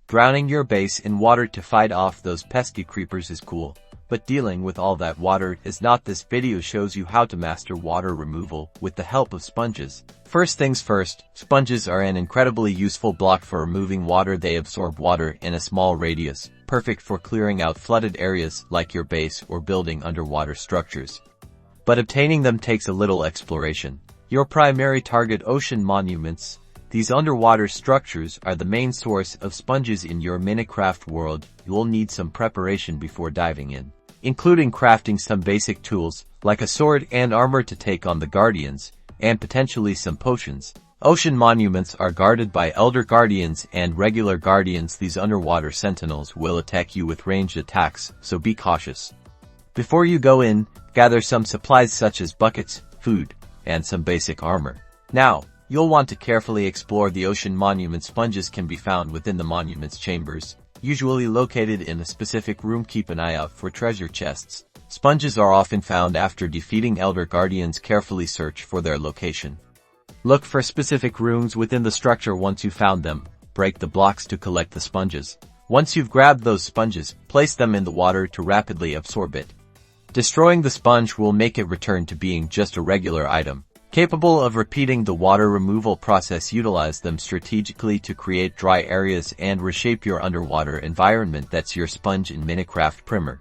Drowning your base in water to fight off those pesky creepers is cool, but dealing with all that water is not. This video shows you how to master water removal with the help of sponges. First things first, sponges are an incredibly useful block for removing water. They absorb water in a small radius, perfect for clearing out flooded areas like your base or building underwater structures. But obtaining them takes a little exploration. Your primary target: ocean monuments. These underwater structures are the main source of sponges in your Minecraft world. You'll need some preparation before diving in, including crafting some basic tools, like a sword and armor to take on the guardians, and potentially some potions. Ocean monuments are guarded by elder guardians and regular guardians. These underwater sentinels will attack you with ranged attacks, so be cautious. Before you go in, gather some supplies such as buckets, food, and some basic armor. Now, you'll want to carefully explore the ocean monument. Sponges can be found within the monument's chambers, usually located in a specific room. Keep an eye out for treasure chests. Sponges are often found after defeating elder guardians. Carefully search for their location. Look for specific rooms within the structure. Once you found them, break the blocks to collect the sponges. Once you've grabbed those sponges, place them in the water to rapidly absorb it. Destroying the sponge will make it return to being just a regular item, capable of repeating the water removal process. Utilize them strategically to create dry areas and reshape your underwater environment. That's your sponge in Minecraft Primer.